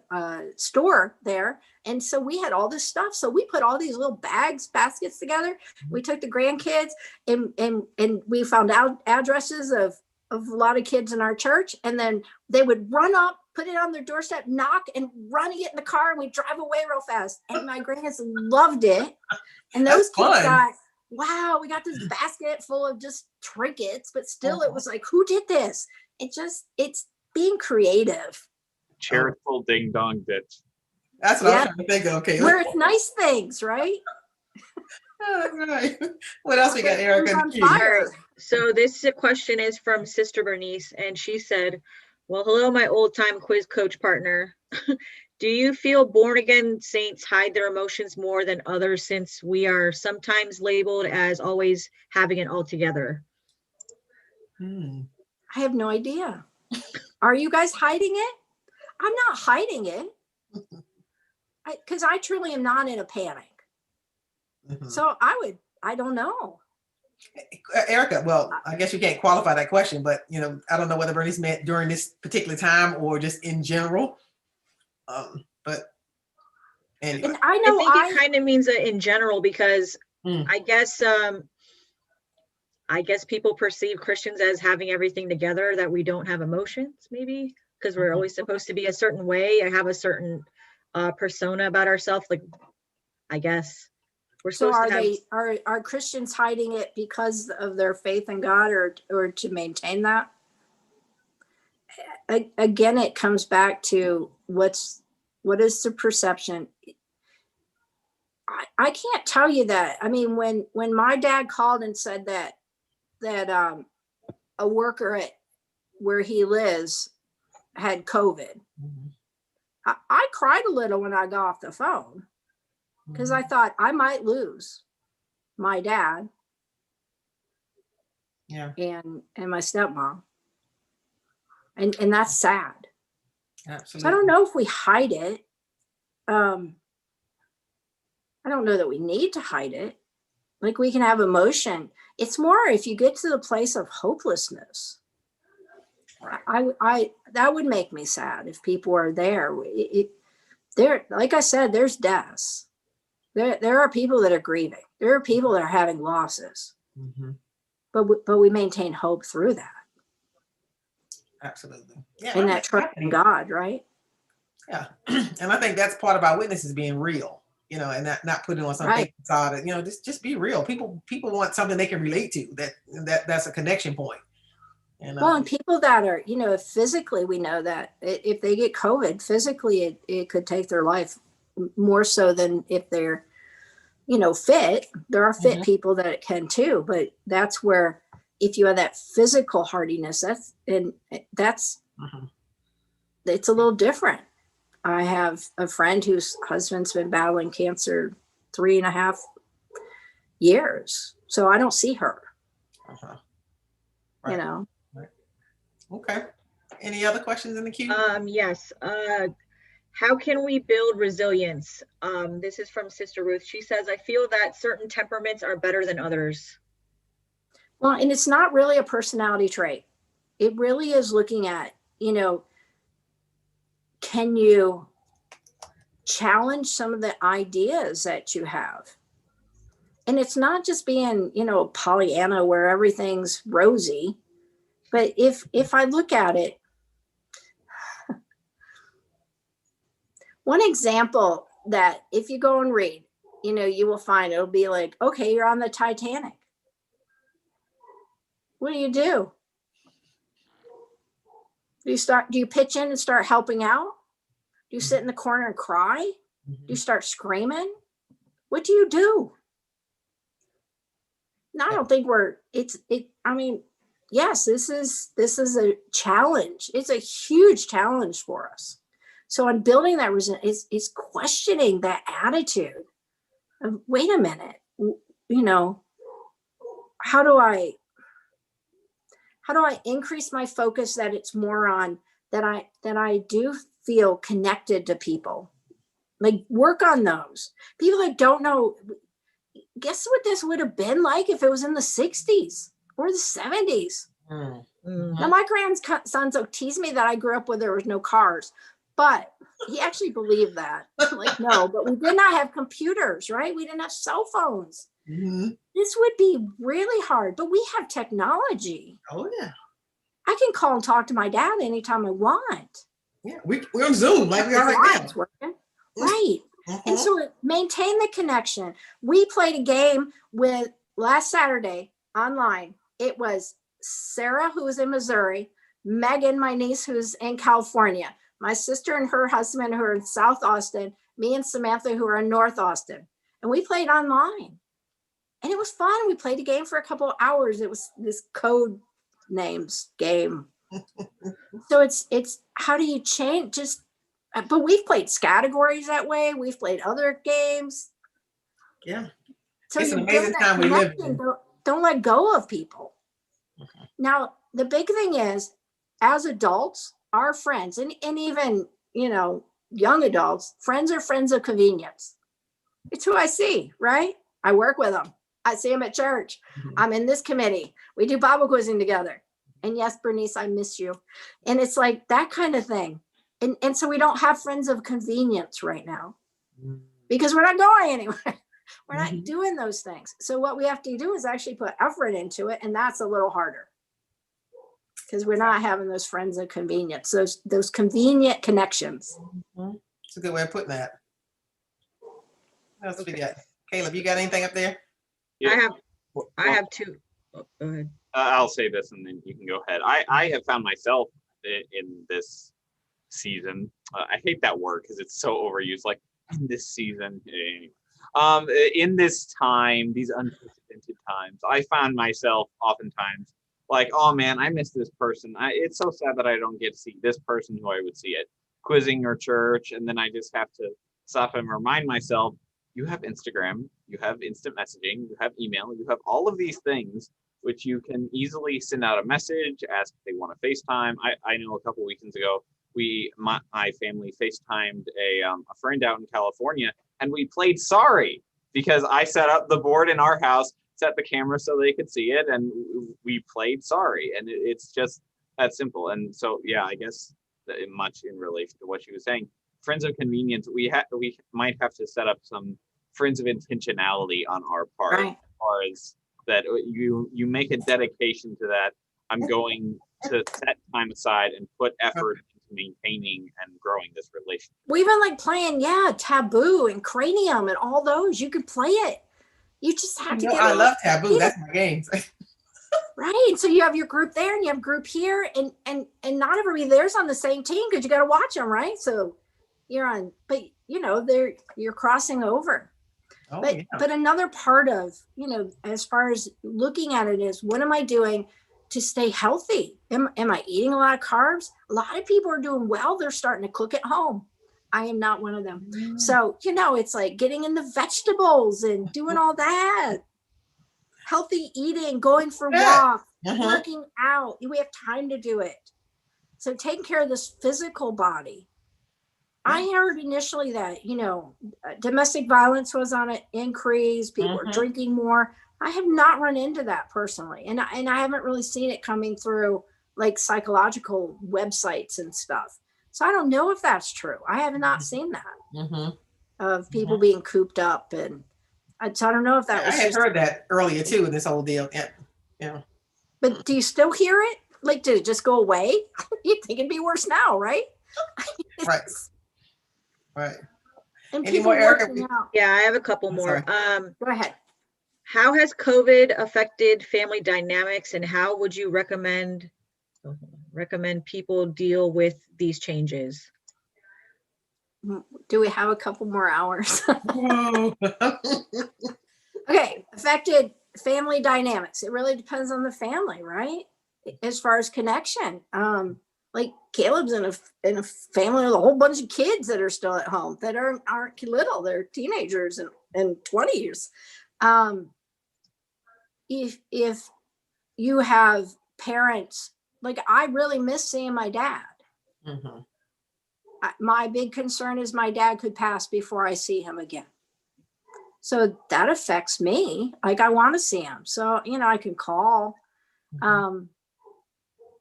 store there. And so we had all this stuff. So we put all these little baskets together. We took the grandkids and we found out addresses of a lot of kids in our church. And then they would run up, put it on their doorstep, knock, and run and get in the car, and we drive away real fast. And my grandkids loved it. And those kids got, wow, we got this basket full of just trinkets, but still it was like, who did this? It's being creative. Charitable ding dong ditch. That's what I'm trying to think of. Okay. Where it's nice things, right? Oh, that's right. What else we got, Erica? So this question is from Sister Bernice, and she said, well, hello, my old time quiz coach partner. Do you feel born again saints hide their emotions more than others, since we are sometimes labeled as always having it all together? I have no idea. Are you guys hiding it? I'm not hiding it. Because I truly am not in a panic. So I don't know. Erica, well, I guess you can't qualify that question, but I don't know whether Bernice meant during this particular time or just in general. But anyway. And I know I think it kind of means in general, because I guess people perceive Christians as having everything together, that we don't have emotions, maybe because we're always supposed to be a certain way or have a certain persona about ourselves. Like, I guess we're supposed to have. Are Christians hiding it because of their faith in God or to maintain that? Again, it comes back to what is the perception. I can't tell you that. I mean, when my dad called and said that a worker at where he lives had COVID, I cried a little when I got off the phone, because I thought I might lose my dad and my stepmom. And that's sad. Absolutely. So I don't know if we hide it. I don't know that we need to hide it. Like, we can have emotion. It's more if you get to the place of hopelessness. I that would make me sad if people are there. There, like I said, there's deaths. There are people that are grieving. There are people that are having losses. Mm-hmm. But we maintain hope through that. Absolutely. Yeah. And that trust in God, right? Yeah. And I think that's part of our witness is being real, you know, and not putting on some fake facade. You know, just be real. People want something they can relate to. That's a connection point. And, well, and people that are, you know, physically, we know that if they get COVID, physically, it could take their life more so than if they're, you know, fit. There are fit people that it can too, but that's where, if you have that physical hardiness, it's a little different. I have a friend whose husband's been battling cancer 3.5 years, so I don't see her. Right. You know. Right. Okay. Any other questions in the queue? Yes. How can we build resilience? This is from Sister Ruth. She says, I feel that certain temperaments are better than others. Well, and it's not really a personality trait. It really is looking at, you know, can you challenge some of the ideas that you have? And it's not just being, you know, Pollyanna where everything's rosy, but if I look at it, one example that if you go and read, you know, you will find it'll be like, okay, you're on the Titanic. What do? Do you pitch in and start helping out? Do you sit in the corner and cry? Do you start screaming? What do you do? No, I don't think I mean, yes, this is a challenge. It's a huge challenge for us. So in building that resilience is questioning that attitude of, wait a minute, you know, how do I increase my focus that it's more on that I do feel connected to people, like work on those people that don't know. Guess what this would have been like if it was in the 60s or the 70s. Now my grandson so teased me that I grew up where there was no cars, but he actually believed that. Like, no, but we did not have computers, right? We didn't have cell phones. This would be really hard, but we have technology. Oh yeah. I can call and talk to my dad anytime I want. Yeah, we're on Zoom like we are right now. Working. Right. And so maintain the connection. We played a game with last Saturday online. It was Sarah, who was in Missouri, Megan, my niece, who's in California, my sister and her husband, who are in South Austin, me and Samantha, who are in North Austin. And we played online. And it was fun. We played a game for a couple of hours. It was this code names game. So it's how do you change but we've played categories that way. We've played other games. Yeah. So it's an amazing time we live in. Don't let go of people. Now, the big thing is, as adults, our friends, and even, you know, young adults, friends are friends of convenience. It's who I see, right? I work with them. I see them at church. I'm in this committee. We do Bible quizzing together. And yes, Bernice, I miss you. And it's like that kind of thing. And so we don't have friends of convenience right now because we're not going anywhere. We're not doing those things. So what we have to do is actually put effort into it. And that's a little harder because we're not having those friends of convenience, those convenient connections. It's a good way of putting that. What else we got? Caleb, you got anything up there? Yeah. I have two. Oh, go ahead. I'll say this and then you can go ahead. I have found myself in this season. I hate that word because it's so overused. Like in this season, in this time, these unprecedented times, I found myself oftentimes like, oh man, I miss this person. It's so sad that I don't get to see this person who I would see at quizzing or church, and then I just have to stop and remind myself, you have Instagram, you have instant messaging, you have email, you have all of these things which you can easily send out a message, ask if they want to FaceTime. I know a couple weekends ago, my family FaceTimed a friend out in California, and we played Sorry because I set up the board in our house, set the camera so they could see it, and we played Sorry, and it's just that simple. And so, yeah, I guess much in relation to what she was saying, friends of convenience, we might have to set up some friends of intentionality on our part, Right. as far as that you make a dedication to that. I'm going to set time aside and put effort into maintaining and growing this relationship. We even like playing, Taboo and Cranium and all those. You can play it. You just have to get. I love Taboo. That's my game. Right. So you have your group there and you have group here, and not everybody there's on the same team because you got to watch them, right? So you're on, but you're crossing over. Oh, But yeah. but another part of, as far as looking at it is, what am I doing to stay healthy? Am I eating a lot of carbs? A lot of people are doing well. They're starting to cook at home. I am not one of them. So, it's like getting in the vegetables and doing all that. Healthy eating, going for walks, working out. We have time to do it. So taking care of this physical body. I heard initially that, domestic violence was on an increase. People are drinking more. I have not run into that personally. And I haven't really seen it coming through like psychological websites and stuff. So I don't know if that's true. I have not seen that of people being cooped up. And so I don't know if that was I had heard that earlier too in this whole deal. Yeah. But do you still hear it? Like, did it just go away? You'd think it'd be worse now, right? Right. Right. And Any people more, Erica? working out. Yeah, I have a couple more. Go ahead. How has COVID affected family dynamics, and how would you recommend people deal with these changes? Do we have a couple more hours? Okay, affected family dynamics. It really depends on the family, right? As far as connection. Like Caleb's in a family with a whole bunch of kids that are still at home that aren't little. They're teenagers and 20s. If you have parents, like I really miss seeing my dad. My big concern is my dad could pass before I see him again. So that affects me. Like I want to see him. So, I can call.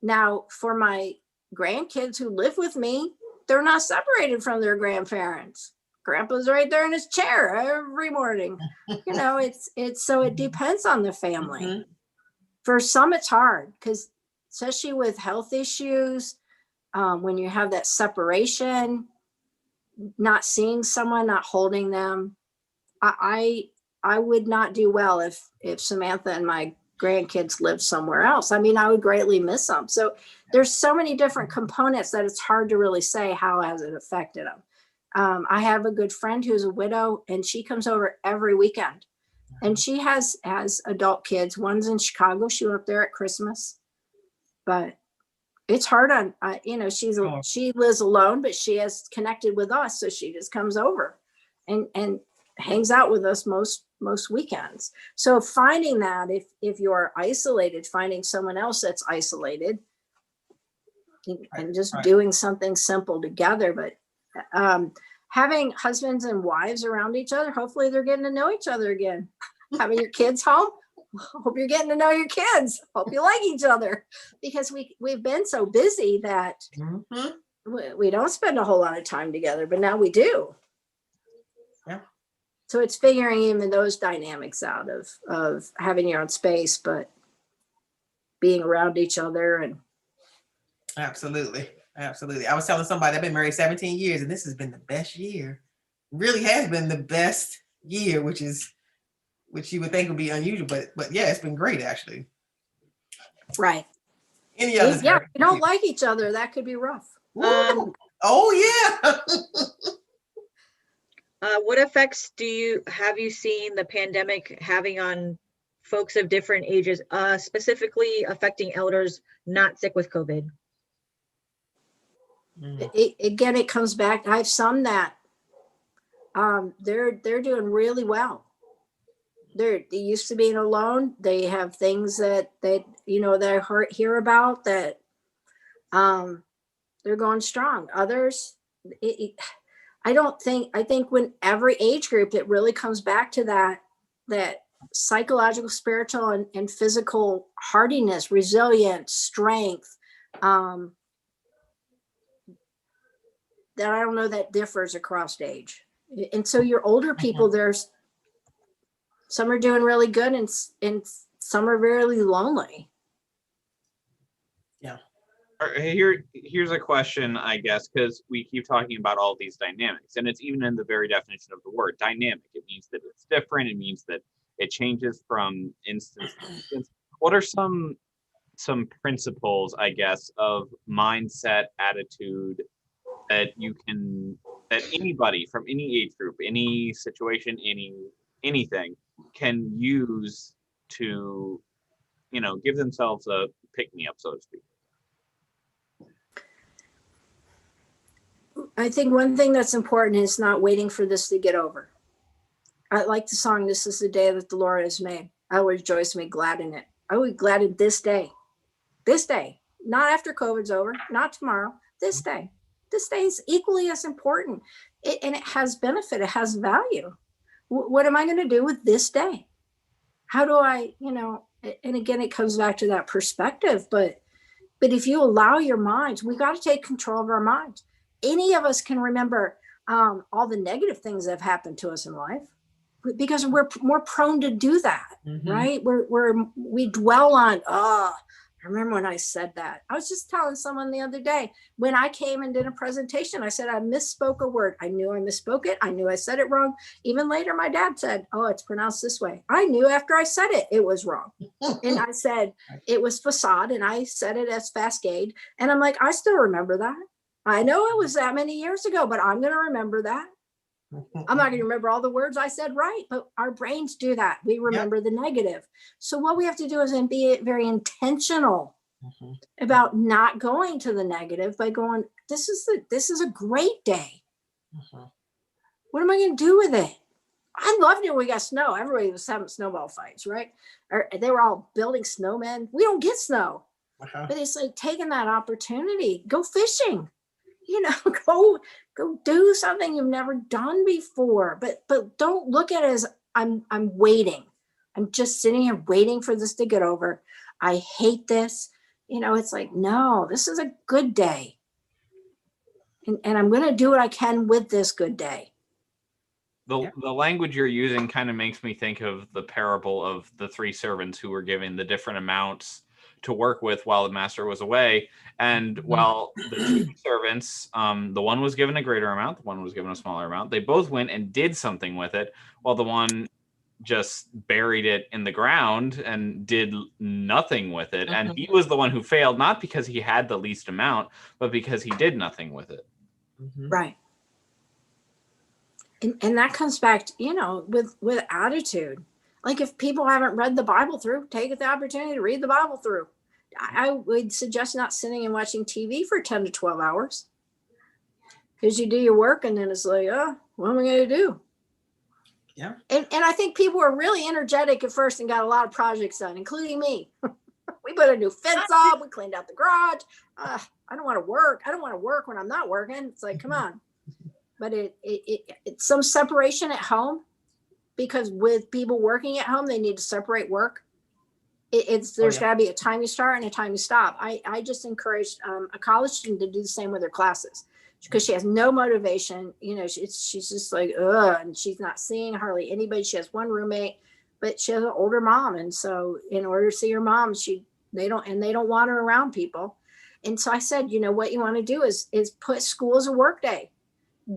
Now for my grandkids who live with me, they're not separated from their grandparents. Grandpa's right there in his chair every morning. So it depends on the family. For some, it's hard because especially with health issues, when you have that separation, not seeing someone, not holding them, I would not do well if Samantha and my grandkids lived somewhere else. I mean, I would greatly miss them. So there's so many different components that it's hard to really say how has it affected them. I have a good friend who's a widow, and she comes over every weekend, and she has adult kids. One's in Chicago. She went up there at Christmas, but it's hard on, she lives alone, but she has connected with us. So she just comes over and hangs out with us most weekends. So finding that if you're isolated, finding someone else that's isolated and just doing something simple together, but having husbands and wives around each other, hopefully they're getting to know each other again. Having your kids home, hope you're getting to know your kids. Hope you like each other, because we've been so busy that we don't spend a whole lot of time together, but now we do. Yeah. So it's figuring even those dynamics out of having your own space, but being around each other. And Absolutely. I was telling somebody I've been married 17 years, and this has been the best year. Really has been the best year, which you would think would be unusual, but yeah, it's been great actually. Right. Any others? Yeah, if you don't like each other, that could be rough. Oh yeah. What effects have you seen the pandemic having on folks of different ages, specifically affecting elders not sick with COVID? Again, it comes back. I have some that they're doing really well. they're used to being alone. They have things that you know, that I hear about that they're going strong. Others, I think when every age group, it really comes back to that psychological, spiritual, and physical hardiness, resilience, strength. That I don't know, that differs across age. And so your older people, there's some are doing really good, and some are really lonely. Yeah. Here's a question, I guess, because we keep talking about all these dynamics, and it's even in the very definition of the word dynamic. It means that it's different. It means that it changes from instance to instance. What are some principles, I guess, of mindset, attitude that anybody from any age group, any situation, anything can use to, give themselves a pick-me-up, so to speak? I think one thing that's important is not waiting for this to get over. I like the song, "This is the day that the Lord has made. I will rejoice and be glad in it." I will be glad in this day. This day, not after COVID's over, not tomorrow, this day. This day is equally as important. And it has benefit, it has value. What am I going to do with this day? How do I, and again, it comes back to that perspective, but if you allow your minds, we got to take control of our minds. Any of us can remember all the negative things that have happened to us in life, because we're more prone to do that, right? We dwell on, I remember when I said that. I was just telling someone the other day, when I came and did a presentation, I said I misspoke a word. I knew I misspoke it. I knew I said it wrong. Even later, my dad said, "Oh, it's pronounced this way." I knew after I said it, it was wrong. And I said it was facade, and I said it as Fascade. And I'm like, I still remember that. I know it was that many years ago, but I'm going to remember that. I'm not going to remember all the words I said right, but our brains do that. We remember the negative. So what we have to do is be very intentional about not going to the negative, by going, this is a great day. What am I going to do with it? I loved it when we got snow. Everybody was having snowball fights, right? Or they were all building snowmen. We don't get snow, but it's like taking that opportunity, go fishing. Go do something you've never done before, but don't look at it as I'm waiting. I'm just sitting here waiting for this to get over. I hate this. It's like, no, this is a good day. And I'm going to do what I can with this good day. The language you're using kind of makes me think of the parable of the three servants who were given the different amounts to work with while the master was away. And while the two servants, the one was given a greater amount, the one was given a smaller amount, they both went and did something with it, while the one just buried it in the ground and did nothing with it. And he was the one who failed, not because he had the least amount, but because he did nothing with it. Right. And that comes back to, with attitude. Like, if people haven't read the Bible through, take the opportunity to read the Bible through. I would suggest not sitting and watching TV for 10 to 12 hours, because you do your work and then it's like, what am I going to do? Yeah. And I think people were really energetic at first and got a lot of projects done, including me. We put a new fence up. We cleaned out the garage. I don't want to work. I don't want to work when I'm not working. It's like, come on. But it's some separation at home, because with people working at home, they need to separate work. There's got to be a time you start and a time you stop. I just encouraged a college student to do the same with her classes, because she has no motivation. She's just like, and she's not seeing hardly anybody. She has one roommate, but she has an older mom. And so in order to see her mom, they don't want her around people. And so I said, what you want to do is put school as a work day.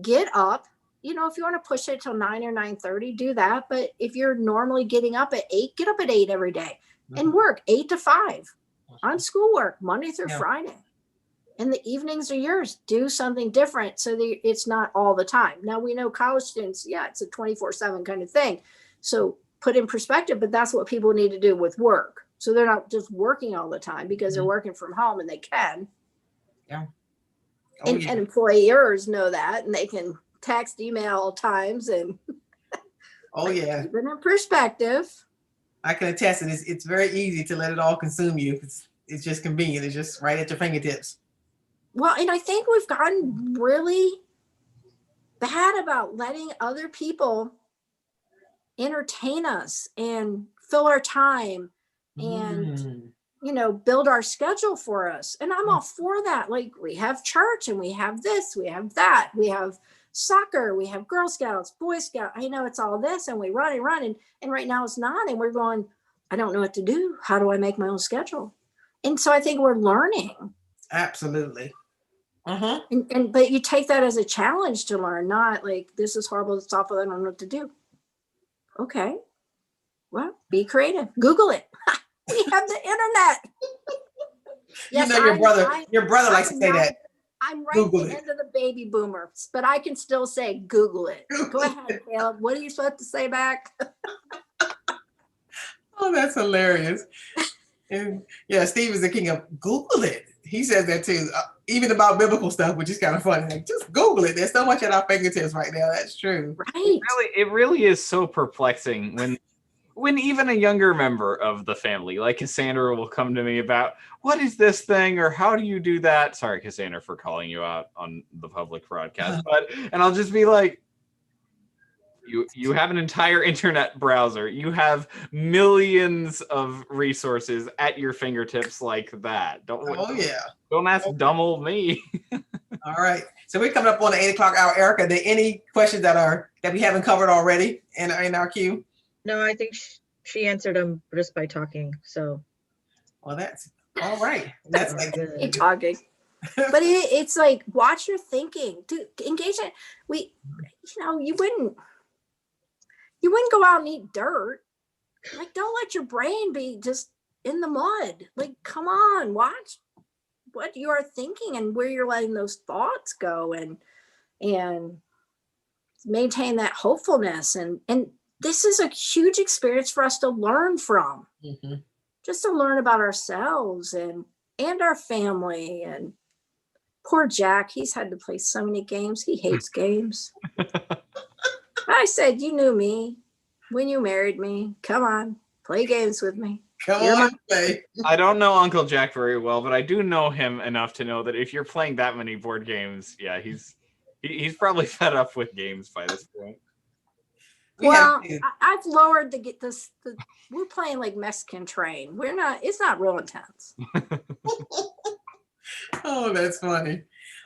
Get up. If you want to push it till 9 or 9:30, do that. But if you're normally getting up at 8, get up at 8 every day and work 8 to 5 on schoolwork, Monday through Friday. And the evenings are yours. Do something different so that it's not all the time. Now, we know college students, it's a 24/7 kind of thing. So put in perspective, but that's what people need to do with work. So they're not just working all the time because they're working from home and they can. Yeah. And employers know that, and they can text, email times, and Oh yeah, Keep it in perspective. I can attest it. It's very easy to let it all consume you. It's just convenient. It's just right at your fingertips. Well, and I think we've gotten really bad about letting other people entertain us and fill our time and build our schedule for us. And I'm all for that. Like, we have church and we have this, we have that, we have soccer, we have Girl Scouts, Boy Scout. I know it's all this, and we run and run, and right now it's not. And we're going, I don't know what to do. How do I make my own schedule? And so I think we're learning. Absolutely. But you take that as a challenge to learn, not like, this is horrible, it's awful, I don't know what to do. Okay, well, be creative. Google it. We have the internet. Yes, your brother likes to say that. I'm right at the end of the baby boomers, but I can still say Google it. Go ahead, Caleb. What are you supposed to say back? Oh, that's hilarious. And yeah, Steve is the king of Google it. He says that too, even about biblical stuff, which is kind of funny. Like, just Google it. There's so much at our fingertips right now. That's true. Right. It really is so perplexing when even a younger member of the family, like Cassandra, will come to me about, what is this thing, or how do you do that? Sorry, Cassandra, for calling you out on the public broadcast, and I'll just be like, you have an entire internet browser. You have millions of resources at your fingertips like that. Don't ask dumb old me. All right. So we're coming up on the 8 o'clock hour. Erica, are there any questions that we haven't covered already in our queue? No, I think she answered them just by talking. So, well, that's all right. That's like good. Talking. But it's like, watch your thinking. Do engagement. You wouldn't go out and eat dirt. Like, don't let your brain be just in the mud. Like, come on, watch what you are thinking and where you're letting those thoughts go, and maintain that hopefulness. And this is a huge experience for us to learn from, just to learn about ourselves and our family. And poor Jack, he's had to play so many games. He hates games. I said, you knew me when you married me. Come on, play games with me. Come on, play. I don't know Uncle Jack very well, but I do know him enough to know that if you're playing that many board games, yeah, he's probably fed up with games by this point. Well, I've lowered we're playing like Mexican Train. It's not real intense. Oh, that's funny.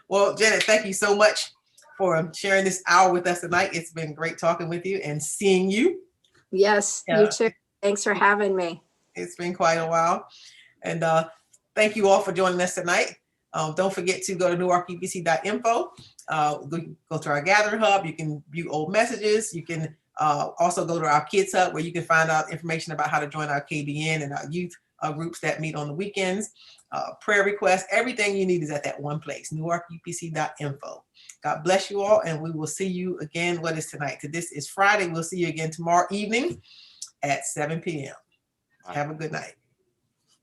Well, Janet, thank you so much for sharing this hour with us tonight. It's been great talking with you and seeing you. Yes, you too. Thanks for having me. It's been quite a while. And thank you all for joining us tonight. Don't forget to go to newarkupc.info. Go to our Gathering Hub. You can view old messages. You can also go to our Kids Hub, where you can find out information about how to join our KBN and our youth groups that meet on the weekends. Prayer requests, everything you need is at that one place, newarkupc.info. God bless you all, and we will see you again. What is tonight? This is Friday. We'll see you again tomorrow evening at 7 p.m. Have a good night.